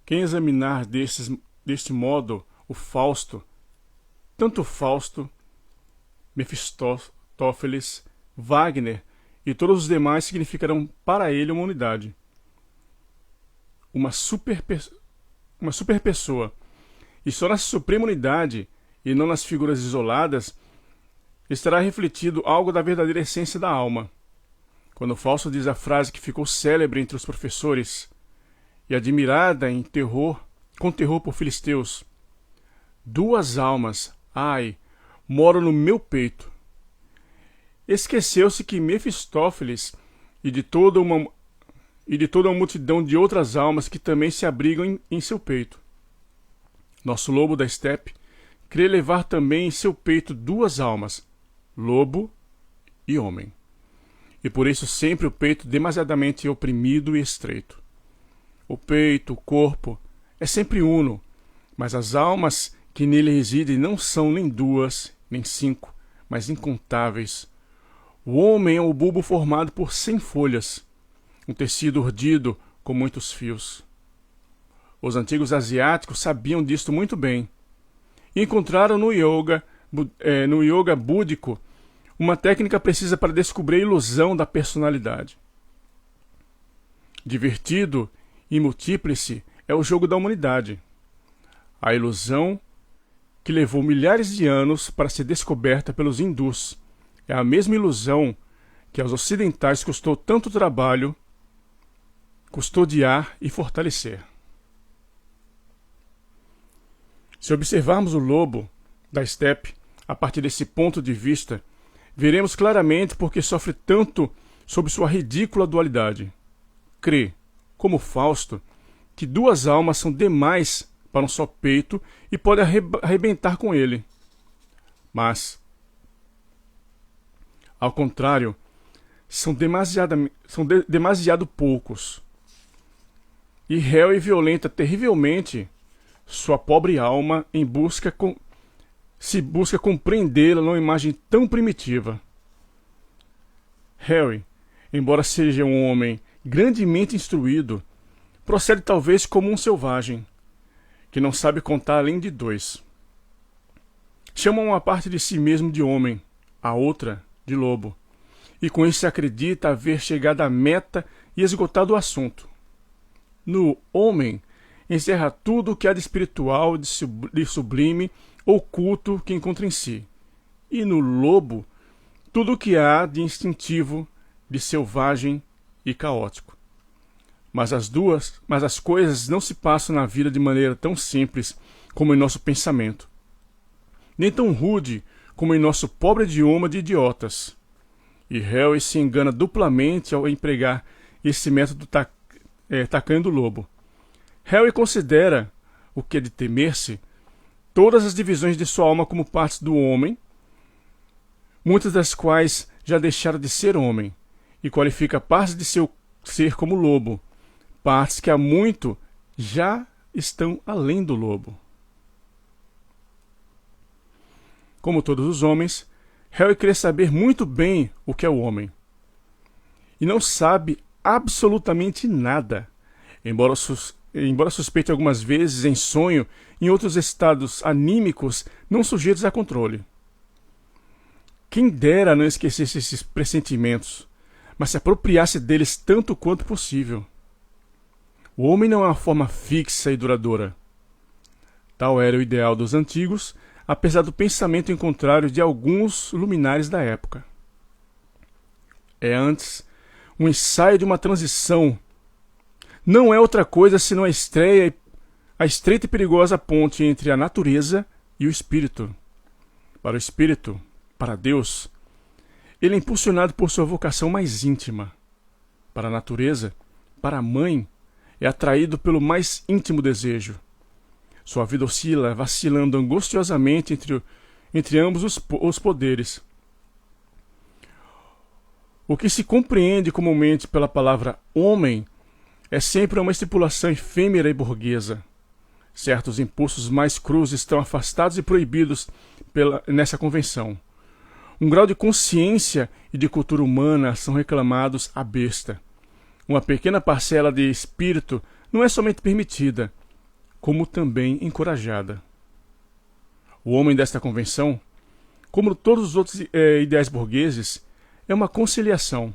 Quem examinar deste modo o Fausto, tanto Fausto, Mefistófeles, Wagner e todos os demais significarão para ele uma unidade, uma super pessoa. E só nessa suprema unidade, e não nas figuras isoladas, estará refletido algo da verdadeira essência da alma. Quando Fausto diz a frase que ficou célebre entre os professores e admirada com terror por filisteus: duas almas, ai, moram no meu peito. Esqueceu-se que Mefistófeles e de toda uma multidão de outras almas que também se abrigam em seu peito. Nosso lobo da estepe crê levar também em seu peito duas almas, lobo e homem. E por isso sempre o peito demasiadamente oprimido e estreito. O peito, o corpo, é sempre uno, mas as almas que nele residem não são nem duas, nem cinco, mas incontáveis. O homem é o bulbo formado por 100 folhas, um tecido urdido com muitos fios. Os antigos asiáticos sabiam disto muito bem. E encontraram no yoga búdico uma técnica precisa para descobrir a ilusão da personalidade. Divertido e multíplice é o jogo da humanidade. A ilusão que levou milhares de anos para ser descoberta pelos hindus é a mesma ilusão que aos ocidentais custou tanto trabalho custodiar e fortalecer. Se observarmos o lobo da estepe a partir desse ponto de vista, veremos claramente por que sofre tanto sob sua ridícula dualidade. Crê, como Fausto, que duas almas são demais para um só peito e pode arrebentar com ele. Mas, ao contrário, são demasiado poucos. E réu e violenta terrivelmente sua pobre alma se busca compreendê-la numa imagem tão primitiva. Harry, embora seja um homem grandemente instruído, procede talvez como um selvagem, que não sabe contar além de 2. Chama uma parte de si mesmo de homem, a outra de lobo, e com isso se acredita haver chegado à meta e esgotado o assunto. No homem, encerra tudo o que há de espiritual, de sublime, oculto que encontra em si. E no lobo, tudo o que há de instintivo, de selvagem e caótico. Mas as coisas não se passam na vida de maneira tão simples como em nosso pensamento, nem tão rude como em nosso pobre idioma de idiotas. E Harry se engana duplamente ao empregar esse método tacanho do lobo. Harry considera, o que é de temer-se, todas as divisões de sua alma como partes do homem, muitas das quais já deixaram de ser homem, e qualifica partes de seu ser como lobo, partes que há muito já estão além do lobo. Como todos os homens, Harry crê saber muito bem o que é o homem, e não sabe absolutamente nada, embora suspeite algumas vezes em sonho, em outros estados anímicos não sujeitos a controle. Quem dera não esquecesse esses pressentimentos, mas se apropriasse deles tanto quanto possível. O homem não é uma forma fixa e duradoura. Tal era o ideal dos antigos, apesar do pensamento em contrário de alguns luminares da época. É antes um ensaio de uma transição. Não é outra coisa senão a estreita e perigosa ponte entre a natureza e o espírito. Para o espírito, para Deus, ele é impulsionado por sua vocação mais íntima. Para a natureza, para a mãe, é atraído pelo mais íntimo desejo. Sua vida oscila, vacilando angustiosamente entre ambos os poderes. O que se compreende comumente pela palavra homem é sempre uma estipulação efêmera e burguesa. Certos impulsos mais crus estão afastados e proibidos nessa convenção. Um grau de consciência e de cultura humana são reclamados à besta. Uma pequena parcela de espírito não é somente permitida, como também encorajada. O homem desta convenção, como todos os outros ideais burgueses, é uma conciliação.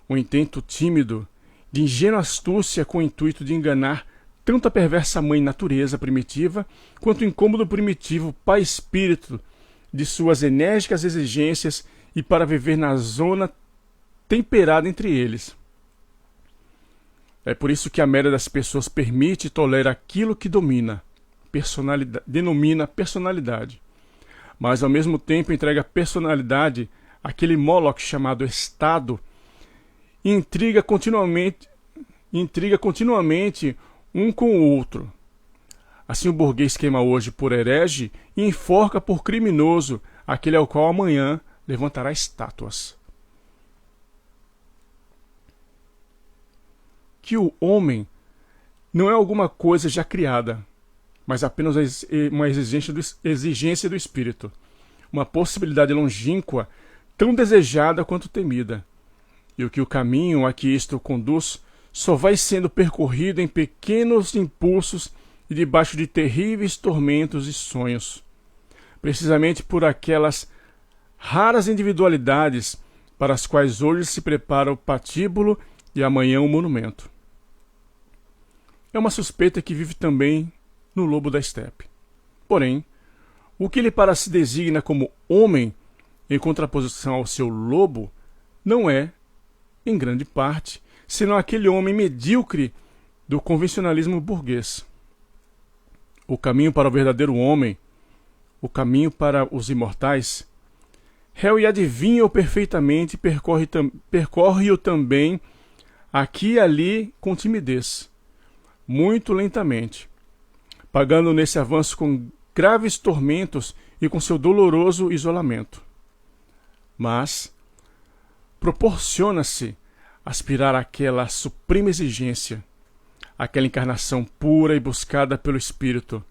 Um intento tímido de ingênua astúcia com o intuito de enganar tanto a perversa mãe natureza primitiva, quanto o incômodo primitivo pai espírito de suas enérgicas exigências e para viver na zona temperada entre eles. É por isso que a média das pessoas permite e tolera aquilo que denomina personalidade, mas ao mesmo tempo entrega personalidade àquele Moloch chamado Estado e intriga continuamente um com o outro. Assim o burguês queima hoje por herege e enforca por criminoso aquele ao qual amanhã levantará estátuas. Que o homem não é alguma coisa já criada, mas apenas uma exigência do espírito, uma possibilidade longínqua, tão desejada quanto temida, e o caminho a que isto conduz só vai sendo percorrido em pequenos impulsos e debaixo de terríveis tormentos e sonhos, precisamente por aquelas raras individualidades para as quais hoje se prepara o patíbulo e amanhã o monumento. É uma suspeita que vive também no lobo da estepe. Porém, o que ele para se designa como homem, em contraposição ao seu lobo, não é, em grande parte, senão aquele homem medíocre do convencionalismo burguês. O caminho para o verdadeiro homem, o caminho para os imortais, Hell adivinha-o perfeitamente e percorre-o também aqui e ali com timidez, muito lentamente, pagando nesse avanço com graves tormentos e com seu doloroso isolamento. Mas proporciona-se aspirar àquela suprema exigência, aquela encarnação pura e buscada pelo Espírito,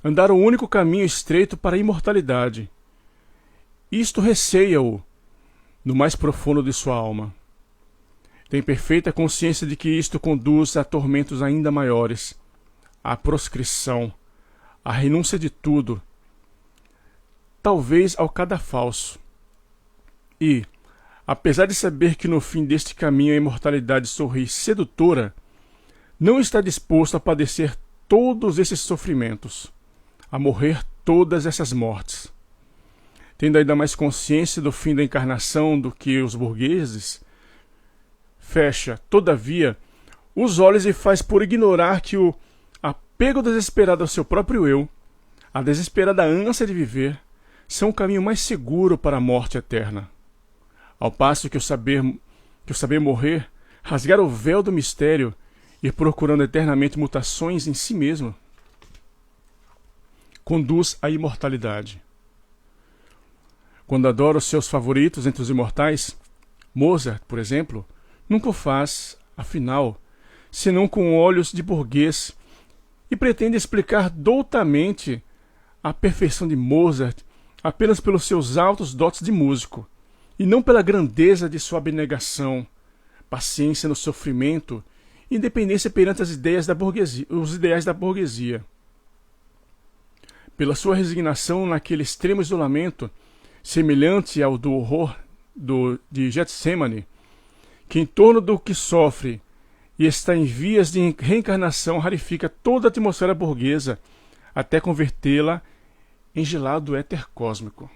andar o único caminho estreito para a imortalidade. Isto receia-o no mais profundo de sua alma. Tem perfeita consciência de que isto conduz a tormentos ainda maiores, à proscrição, à renúncia de tudo, talvez ao cadafalso. E, apesar de saber que no fim deste caminho a imortalidade sorri sedutora, não está disposto a padecer todos esses sofrimentos, a morrer todas essas mortes. Tendo ainda mais consciência do fim da encarnação do que os burgueses, fecha, todavia, os olhos e faz por ignorar que o apego desesperado ao seu próprio eu, a desesperada ânsia de viver, são o caminho mais seguro para a morte eterna. Ao passo que o saber morrer, rasgar o véu do mistério, ir procurando eternamente mutações em si mesmo, conduz à imortalidade. Quando adora os seus favoritos entre os imortais, Mozart, por exemplo, nunca o faz, afinal, senão com olhos de burguês, e pretende explicar doutamente a perfeição de Mozart apenas pelos seus altos dotes de músico, e não pela grandeza de sua abnegação, paciência no sofrimento e independência perante os ideais da burguesia. Pela sua resignação naquele extremo isolamento, semelhante ao do horror de Getsemane, que em torno do que sofre e está em vias de reencarnação rarifica toda a atmosfera burguesa até convertê-la em gelado éter cósmico.